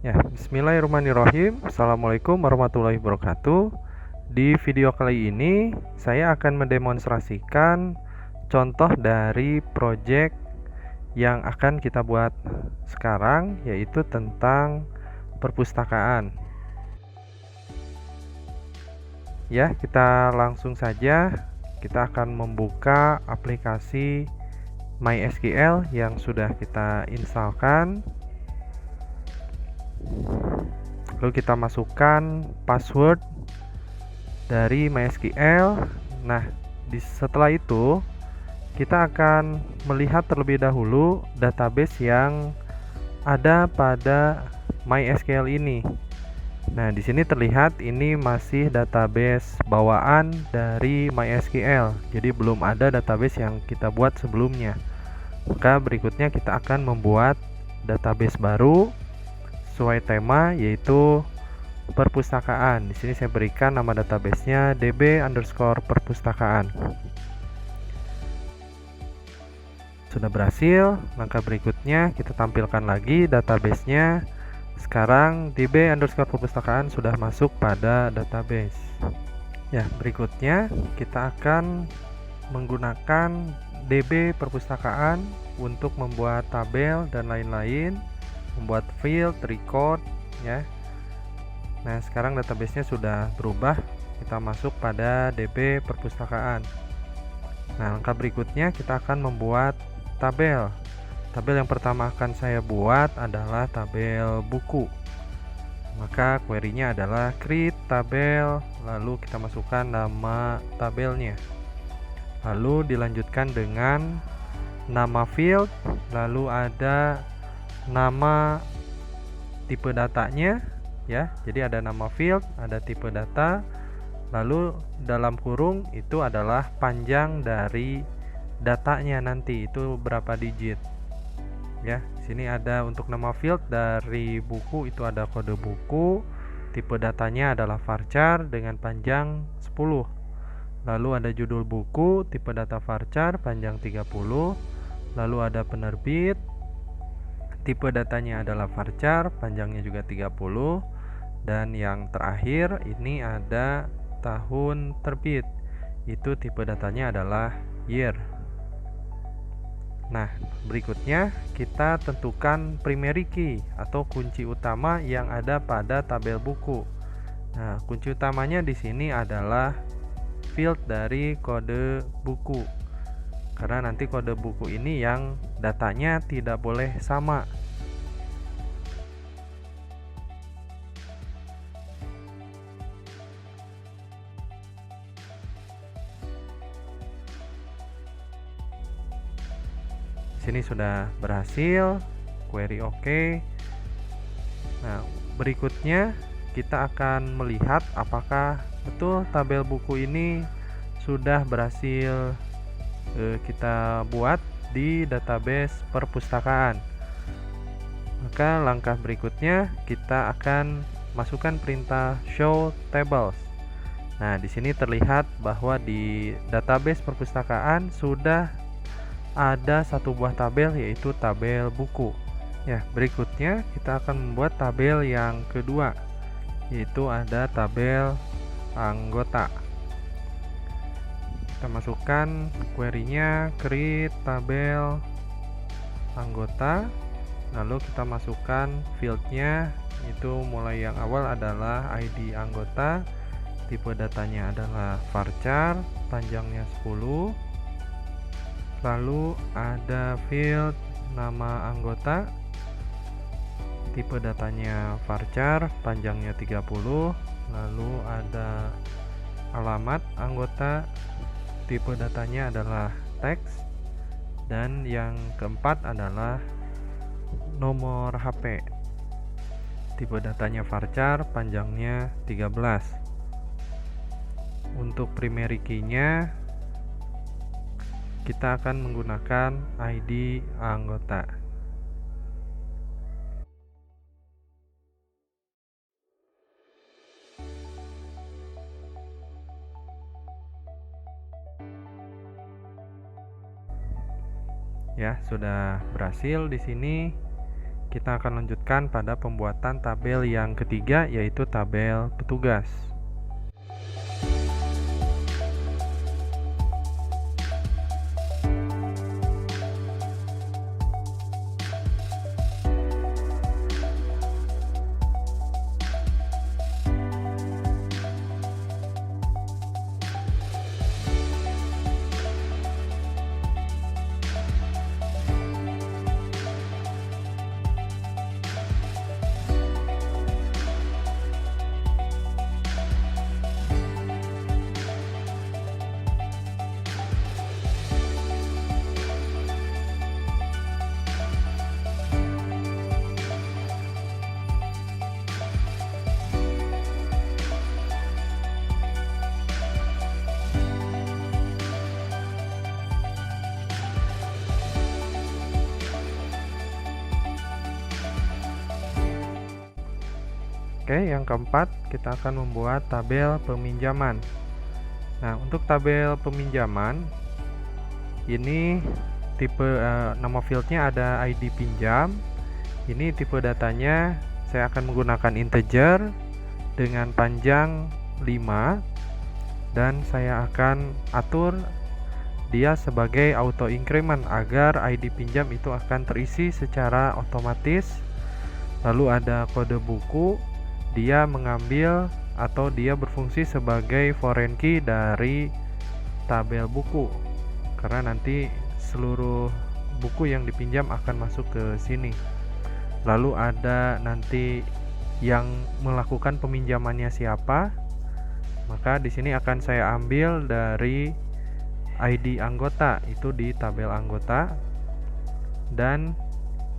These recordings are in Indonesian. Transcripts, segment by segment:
Ya, bismillahirrahmanirrahim. Assalamualaikum warahmatullahi wabarakatuh. Di video kali ini, saya akan mendemonstrasikan contoh dari project yang akan kita buat sekarang, yaitu tentang perpustakaan. Ya, kita langsung saja. Kita akan membuka aplikasi MySQL yang sudah kita instalkan. Lalu kita masukkan password dari MySQL. Nah, setelah itu kita akan melihat terlebih dahulu database yang ada pada MySQL ini. Nah, di sini terlihat ini masih database bawaan dari MySQL. Jadi belum ada database yang kita buat sebelumnya. Maka berikutnya kita akan membuat database baru sesuai tema, yaitu perpustakaan. Di sini saya berikan nama databasenya db_perpustakaan. Sudah berhasil. Langkah berikutnya kita tampilkan lagi databasenya. Sekarang db_perpustakaan sudah masuk pada database. Ya, berikutnya kita akan menggunakan db perpustakaan untuk membuat tabel dan lain-lain, membuat field, record, ya. Nah, sekarang databasenya sudah berubah. Kita masuk pada db perpustakaan. Nah, langkah berikutnya kita akan membuat tabel. Tabel yang pertama akan saya buat adalah tabel buku. Maka query-nya adalah create tabel, lalu kita masukkan nama tabelnya. Lalu dilanjutkan dengan nama field, lalu ada nama tipe datanya, ya. Jadi ada nama field, ada tipe data, lalu dalam kurung itu adalah panjang dari datanya nanti, itu berapa digit. Ya, di sini ada untuk nama field dari buku itu ada kode buku, tipe datanya adalah varchar dengan panjang 10. Lalu ada judul buku, tipe data varchar, panjang 30. Lalu ada penerbit, tipe datanya adalah varchar, panjangnya juga 30. Dan yang terakhir ini ada tahun terbit, itu tipe datanya adalah year. Nah, berikutnya kita tentukan primary key atau kunci utama yang ada pada tabel buku. Nah, kunci utamanya di sini adalah field dari kode buku. Karena nanti kode buku ini yang datanya tidak boleh sama. Sini sudah berhasil, query oke. Nah, berikutnya kita akan melihat apakah betul tabel buku ini sudah berhasil kita buat di database perpustakaan. Maka langkah berikutnya kita akan masukkan perintah show tables. Nah, di sini terlihat bahwa di database perpustakaan sudah ada satu buah tabel, yaitu tabel buku. Ya, berikutnya kita akan membuat tabel yang kedua, yaitu ada tabel anggota. Kita masukkan query-nya create tabel anggota, lalu kita masukkan field-nya, itu mulai yang awal adalah ID anggota, tipe datanya adalah varchar, panjangnya 10. Lalu ada field nama anggota, tipe datanya varchar, panjangnya 30. Lalu ada alamat anggota, tipe datanya adalah teks. Dan yang keempat adalah nomor HP, tipe datanya varchar, panjangnya 13. Untuk primary key-nya kita akan menggunakan ID anggota. Ya, sudah berhasil di sini. kita akan lanjutkan pada pembuatan tabel yang ketiga, yaitu tabel petugas. Oke, yang keempat kita akan membuat tabel peminjaman. Nah, untuk tabel peminjaman ini tipe nama fieldnya ada ID pinjam. Ini tipe datanya saya akan menggunakan integer dengan panjang 5 dan saya akan atur dia sebagai auto increment agar ID pinjam itu akan terisi secara otomatis. Lalu ada kode buku, dia mengambil atau dia berfungsi sebagai foreign key dari tabel buku, karena nanti seluruh buku yang dipinjam akan masuk ke sini. Lalu ada nanti yang melakukan peminjamannya siapa, maka di sini akan saya ambil dari ID anggota, itu di tabel anggota. Dan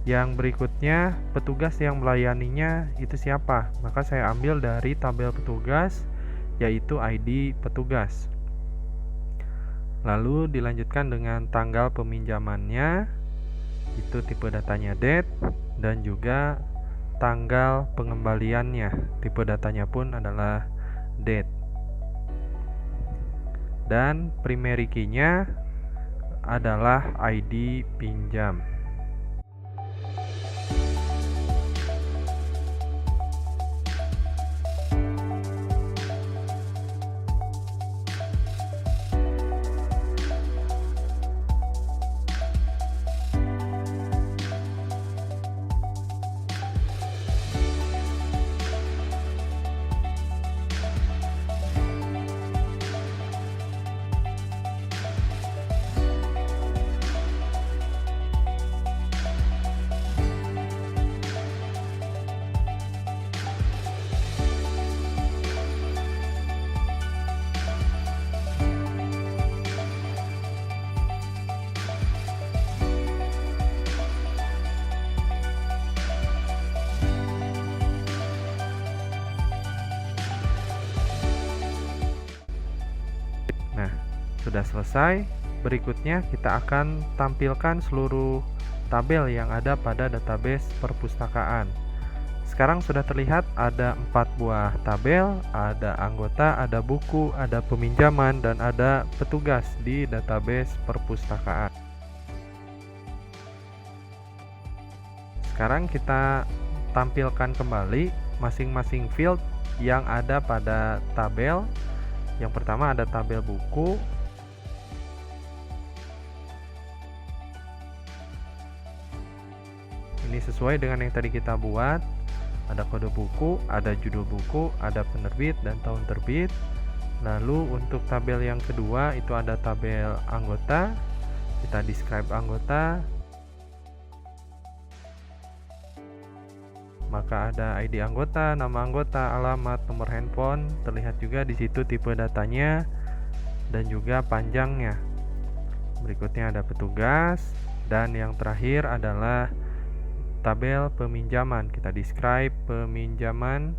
yang berikutnya, petugas yang melayaninya itu siapa? Maka saya ambil dari tabel petugas, yaitu ID petugas. Lalu dilanjutkan dengan tanggal peminjamannya, itu tipe datanya date, dan juga tanggal pengembaliannya, tipe datanya pun adalah date. Dan primary key-nya adalah ID pinjam. Nah, sudah selesai. Berikutnya kita akan tampilkan seluruh tabel yang ada pada database perpustakaan. Sekarang sudah terlihat ada 4 buah tabel, ada anggota, ada buku, ada peminjaman, dan ada petugas di database perpustakaan. Sekarang kita tampilkan kembali masing-masing field yang ada pada tabel. Yang pertama ada tabel buku. Ini sesuai dengan yang tadi kita buat. Ada kode buku, ada judul buku, ada penerbit dan tahun terbit. Lalu untuk tabel yang kedua itu ada tabel anggota. Kita describe anggota. Maka ada ID anggota, nama anggota, alamat, nomor handphone, terlihat juga di situ tipe datanya dan juga panjangnya. Berikutnya ada petugas dan yang terakhir adalah tabel peminjaman. Kita describe peminjaman.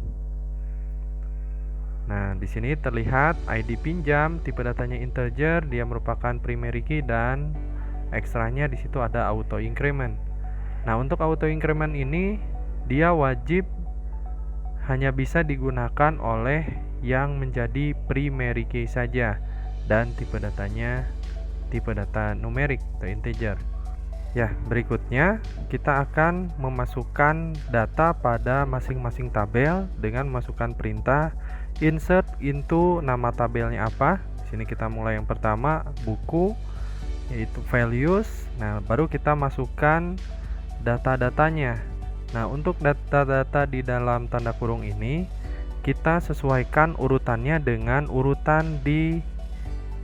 Nah, di sini terlihat ID pinjam, tipe datanya integer, dia merupakan primary key dan ekstranya di situ ada auto increment. Nah, untuk auto increment ini dia wajib hanya bisa digunakan oleh yang menjadi primary key saja dan tipe datanya tipe data numerik atau integer. Ya, berikutnya kita akan memasukkan data pada masing-masing tabel dengan memasukkan perintah insert into nama tabelnya apa. Di sini kita mulai yang pertama, buku, yaitu values. Nah, baru kita masukkan data-datanya. Nah, untuk data-data di dalam tanda kurung ini kita sesuaikan urutannya dengan urutan di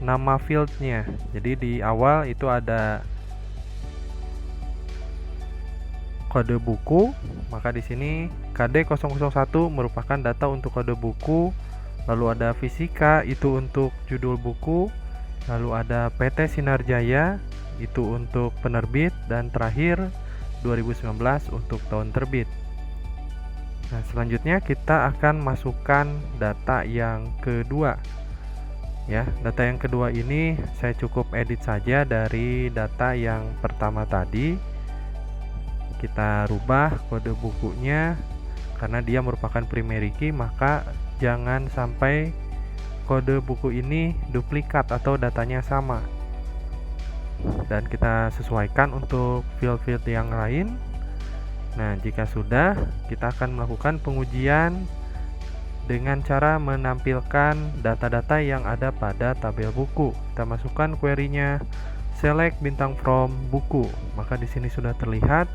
nama fieldnya. Jadi di awal itu ada kode buku, maka di sini KD001 merupakan data untuk kode buku, lalu ada fisika itu untuk judul buku, lalu ada PT Sinar Jaya itu untuk penerbit, dan terakhir 2019 untuk tahun terbit. Nah, selanjutnya kita akan masukkan data yang kedua. Ya, data yang kedua ini saya cukup edit saja dari data yang pertama tadi. Kita rubah kode bukunya karena dia merupakan primary key, maka jangan sampai kode buku ini duplikat atau datanya sama. Dan kita sesuaikan untuk field-field yang lain. Nah, jika sudah, kita akan melakukan pengujian dengan cara menampilkan data-data yang ada pada tabel buku. Kita masukkan query-nya select bintang from buku. Maka di sini sudah terlihat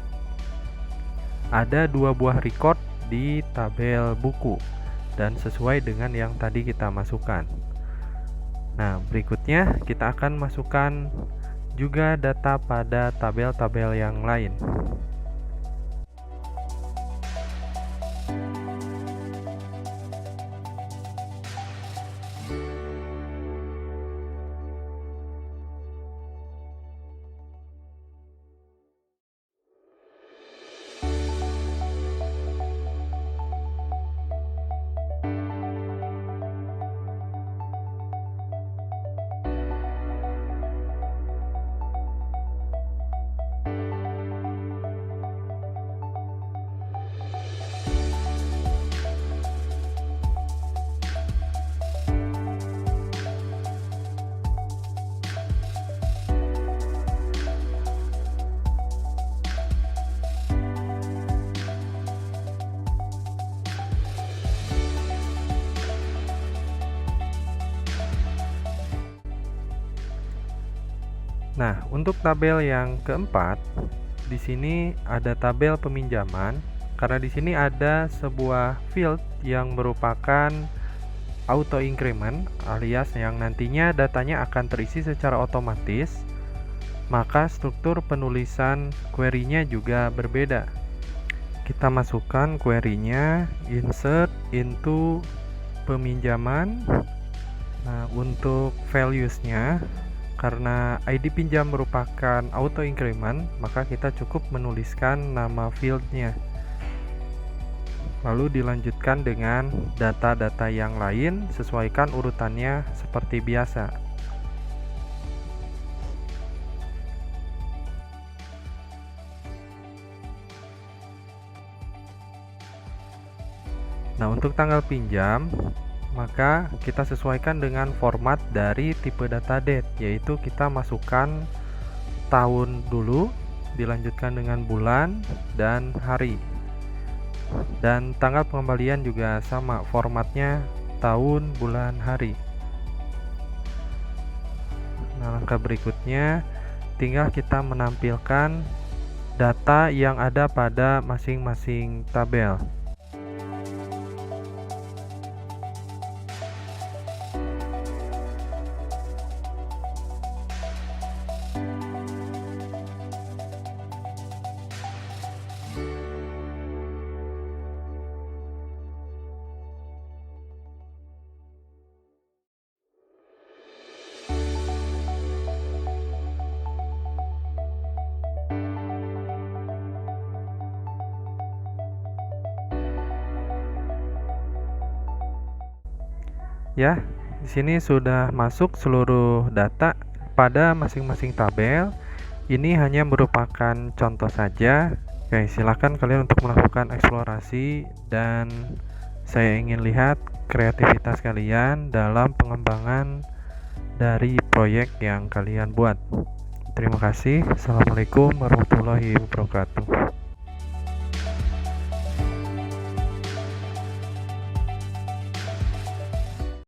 ada 2 buah record di tabel buku dan sesuai dengan yang tadi kita masukkan. Nah, berikutnya kita akan masukkan juga data pada tabel-tabel yang lain. Nah, untuk tabel yang keempat, di sini ada tabel peminjaman. Karena di sini ada sebuah field yang merupakan auto increment, alias yang nantinya datanya akan terisi secara otomatis, maka struktur penulisan query-nya juga berbeda. Kita masukkan query-nya insert into peminjaman. Nah, untuk values-nya, karena ID pinjam merupakan auto increment, maka kita cukup menuliskan nama fieldnya. Lalu dilanjutkan dengan data-data yang lain, sesuaikan urutannya seperti biasa. Nah, untuk tanggal pinjam, maka kita sesuaikan dengan format dari tipe data date, yaitu kita masukkan tahun dulu, dilanjutkan dengan bulan dan hari. Dan tanggal pengembalian juga sama, formatnya tahun, bulan, hari. Nah, langkah berikutnya tinggal kita menampilkan data yang ada pada masing-masing tabel. Ya, di sini sudah masuk seluruh data pada masing-masing tabel. Ini hanya merupakan contoh saja. Oke, silakan kalian untuk melakukan eksplorasi, dan saya ingin lihat kreativitas kalian dalam pengembangan dari proyek yang kalian buat. Terima kasih. Assalamualaikum warahmatullahi wabarakatuh.